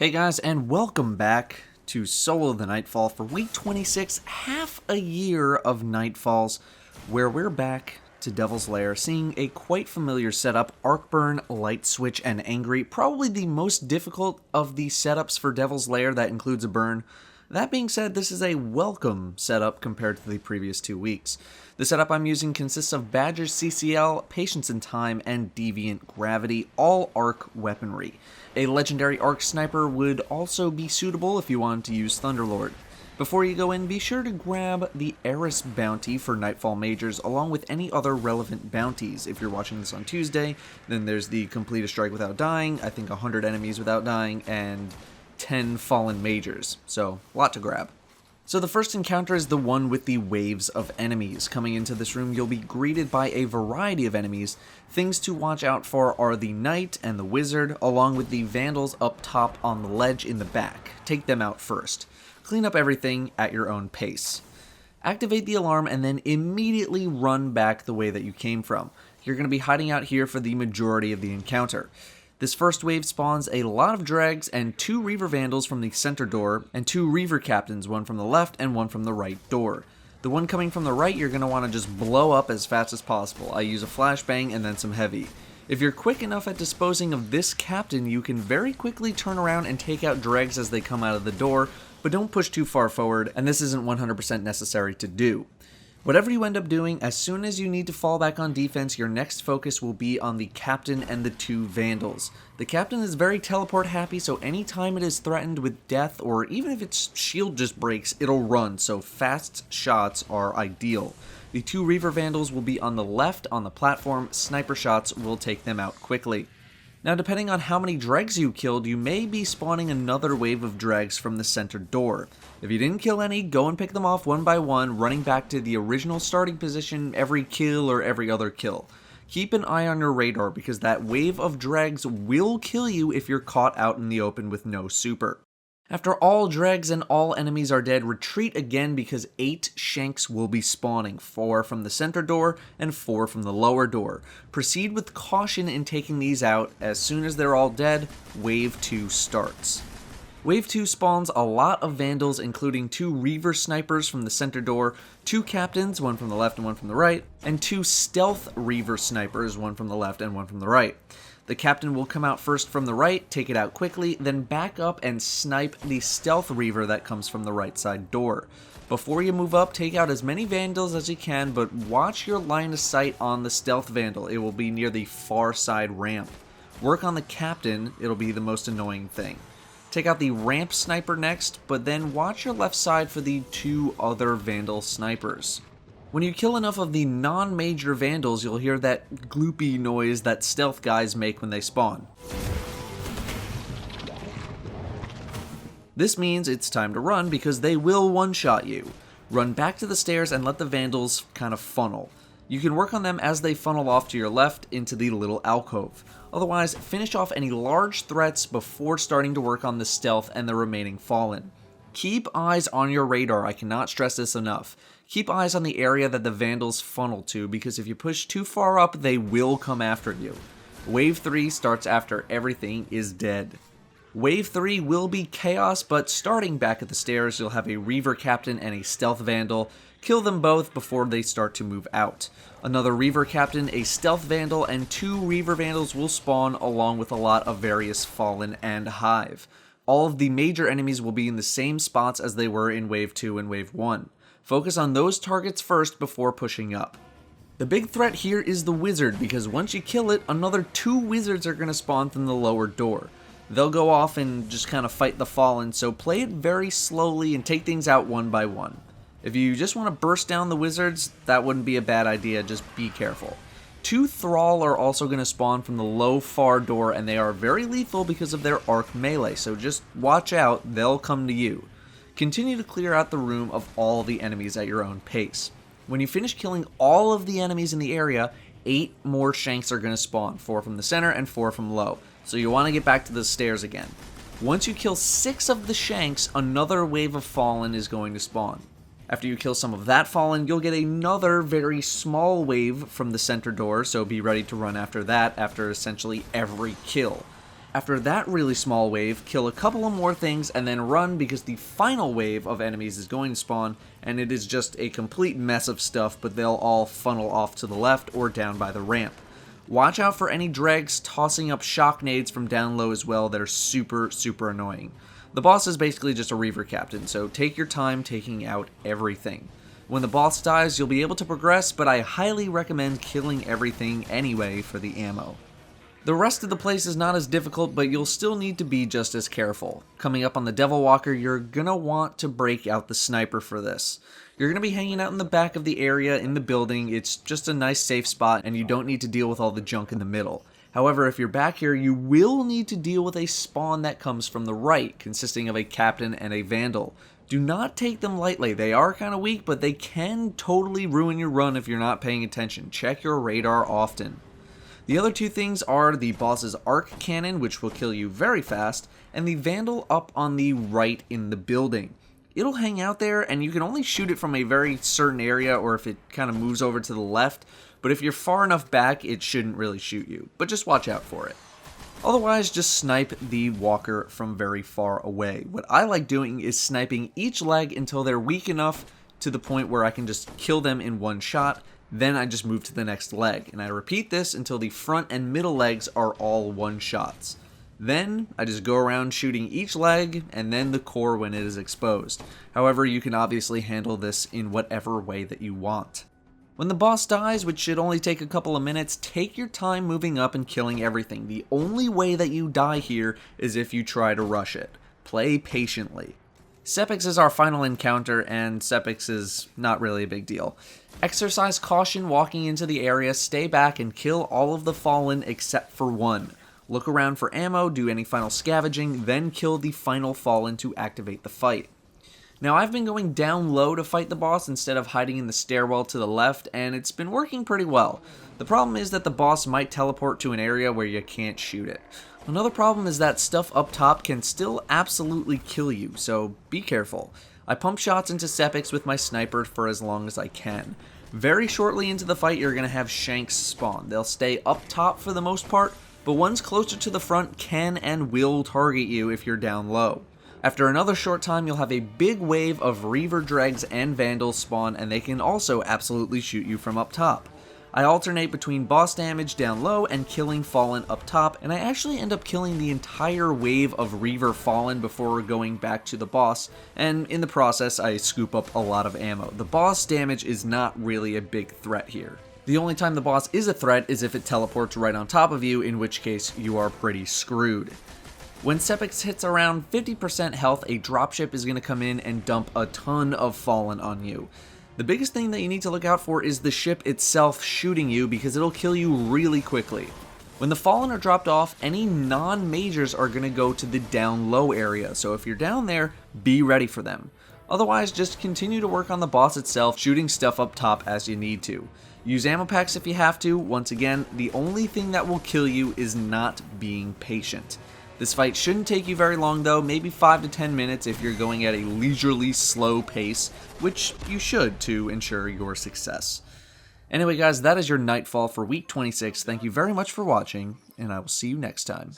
Hey guys, and welcome back to Solo the Nightfall for week 26, half a year of Nightfalls, where we're back to Devils Lair, seeing a quite familiar setup, Arcburn, Lightswitch and Angry, probably the most difficult of the setups for Devils Lair that includes a burn. That being said, this is a welcome setup compared to the previous 2 weeks. The setup I'm using consists of Badger's CCL, Patience in Time, and Deviant Gravity, all arc weaponry. A legendary arc sniper would also be suitable if you wanted to use Thunderlord. Before you go in, be sure to grab the Eris bounty for Nightfall Majors, along with any other relevant bounties. If you're watching this on Tuesday, then there's the Complete a Strike Without Dying, I think 100 enemies without dying, and 10 Fallen Majors, so a lot to grab. So the first encounter is the one with the waves of enemies. Coming into this room, you'll be greeted by a variety of enemies. Things to watch out for are the Knight and the Wizard, along with the Vandals up top on the ledge in the back. Take them out first. Clean up everything at your own pace. Activate the alarm and then immediately run back the way that you came from. You're going to be hiding out here for the majority of the encounter. This first wave spawns a lot of Dregs and 2 Reaver Vandals from the center door, and 2 Reaver Captains, one from the left and one from the right door. The one coming from the right you're going to want to just blow up as fast as possible. I use a flashbang and then some heavy. If you're quick enough at disposing of this Captain, you can very quickly turn around and take out Dregs as they come out of the door, but don't push too far forward, and this isn't 100% necessary to do. Whatever you end up doing, as soon as you need to fall back on defense, your next focus will be on the Captain and the 2 Vandals. The Captain is very teleport happy, so anytime it is threatened with death, or even if its shield just breaks, it'll run, so fast shots are ideal. The 2 Reaver Vandals will be on the left on the platform. Sniper shots will take them out quickly. Now, depending on how many Dregs you killed, you may be spawning another wave of Dregs from the center door. If you didn't kill any, go and pick them off one by one, running back to the original starting position every kill or every other kill. Keep an eye on your radar because that wave of Dregs will kill you if you're caught out in the open with no super. After all Dregs and all enemies are dead, retreat again because 8 Shanks will be spawning, 4 from the center door and 4 from the lower door. Proceed with caution in taking these out. As soon as they're all dead, Wave 2 starts. Wave 2 spawns a lot of Vandals, including 2 Reaver Snipers from the center door, 2 Captains, one from the left and one from the right, and 2 Stealth Reaver Snipers, one from the left and one from the right. The Captain will come out first from the right, take it out quickly, then back up and snipe the Stealth Reaver that comes from the right side door. Before you move up, take out as many Vandals as you can, but watch your line of sight on the Stealth Vandal. It will be near the far side ramp. Work on the Captain, it'll be the most annoying thing. Take out the Ramp Sniper next, but then watch your left side for the 2 other Vandal Snipers. When you kill enough of the non-major Vandals, you'll hear that gloopy noise that stealth guys make when they spawn. This means it's time to run because they will one-shot you. Run back to the stairs and let the Vandals kind of funnel. You can work on them as they funnel off to your left into the little alcove. Otherwise, finish off any large threats before starting to work on the stealth and the remaining Fallen. Keep eyes on your radar, I cannot stress this enough. Keep eyes on the area that the Vandals funnel to, because if you push too far up, they will come after you. Wave 3 starts after everything is dead. Wave 3 will be chaos, but starting back at the stairs, you'll have a Reaver Captain and a Stealth Vandal. Kill them both before they start to move out. Another Reaver Captain, a Stealth Vandal, and 2 Reaver Vandals will spawn along with a lot of various Fallen and Hive. All of the major enemies will be in the same spots as they were in Wave 2 and Wave 1. Focus on those targets first before pushing up. The big threat here is the Wizard, because once you kill it, another 2 Wizards are going to spawn from the lower door. They'll go off and just kind of fight the Fallen, so play it very slowly and take things out one by one. If you just want to burst down the Wizards, that wouldn't be a bad idea, just be careful. 2 Thrall are also going to spawn from the low far door, and they are very lethal because of their arc melee, so just watch out, they'll come to you. Continue to clear out the room of all the enemies at your own pace. When you finish killing all of the enemies in the area, 8 more Shanks are going to spawn, 4 from the center and 4 from low, so you want to get back to the stairs again. Once you kill 6 of the Shanks, another wave of Fallen is going to spawn. After you kill some of that Fallen, you'll get another very small wave from the center door, so be ready to run after that after essentially every kill. After that really small wave, kill a couple of more things and then run because the final wave of enemies is going to spawn, and it is just a complete mess of stuff, but they'll all funnel off to the left or down by the ramp. Watch out for any dregs tossing up shock nades from down low as well that are super annoying. The boss is basically just a Reaver captain, so take your time taking out everything. When the boss dies, you'll be able to progress, but I highly recommend killing everything anyway for the ammo. The rest of the place is not as difficult, but you'll still need to be just as careful. Coming up on the Devil Walker, you're gonna want to break out the sniper for this. You're gonna be hanging out in the back of the area in the building. It's just a nice safe spot and you don't need to deal with all the junk in the middle. However, if you're back here, you will need to deal with a spawn that comes from the right, consisting of a captain and a vandal. Do not take them lightly. They are kind of weak, but they can totally ruin your run if you're not paying attention. Check your radar often. The other two things are the boss's arc cannon, which will kill you very fast, and the vandal up on the right in the building. It'll hang out there, and you can only shoot it from a very certain area, or if it kind of moves over to the left, but if you're far enough back, it shouldn't really shoot you, but just watch out for it. Otherwise, just snipe the walker from very far away. What I like doing is sniping each leg until they're weak enough to the point where I can just kill them in one shot. Then I just move to the next leg, and I repeat this until the front and middle legs are all one shots. Then I just go around shooting each leg and then the core when it is exposed. However, you can obviously handle this in whatever way that you want. When the boss dies, which should only take a couple of minutes, take your time moving up and killing everything. The only way that you die here is if you try to rush it. Play patiently. Sepix is our final encounter, and Sepix is not really a big deal. Exercise caution walking into the area, stay back, and kill all of the fallen except for one. Look around for ammo, do any final scavenging, then kill the final fallen to activate the fight. Now, I've been going down low to fight the boss instead of hiding in the stairwell to the left, and it's been working pretty well. The problem is that the boss might teleport to an area where you can't shoot it. Another problem is that stuff up top can still absolutely kill you, so be careful. I pump shots into Sepix with my sniper for as long as I can. Very shortly into the fight, you're going to have Shanks spawn. They'll stay up top for the most part, but ones closer to the front can and will target you if you're down low. After another short time, you'll have a big wave of Reaver Dregs and Vandals spawn, and they can also absolutely shoot you from up top. I alternate between boss damage down low and killing Fallen up top, and I actually end up killing the entire wave of Reaver Fallen before going back to the boss, and in the process I scoop up a lot of ammo. The boss damage is not really a big threat here. The only time the boss is a threat is if it teleports right on top of you, in which case you are pretty screwed. When Sepix hits around 50% health, a dropship is going to come in and dump a ton of Fallen on you. The biggest thing that you need to look out for is the ship itself shooting you, because it'll kill you really quickly. When the Fallen are dropped off, any non-majors are going to go to the down low area, so if you're down there, be ready for them. Otherwise, just continue to work on the boss itself, shooting stuff up top as you need to. Use ammo packs if you have to. Once again, the only thing that will kill you is not being patient. This fight shouldn't take you very long though, maybe 5 to 10 minutes if you're going at a leisurely slow pace, which you should to ensure your success. Anyway guys, that is your Nightfall for week 26. Thank you very much for watching, and I will see you next time.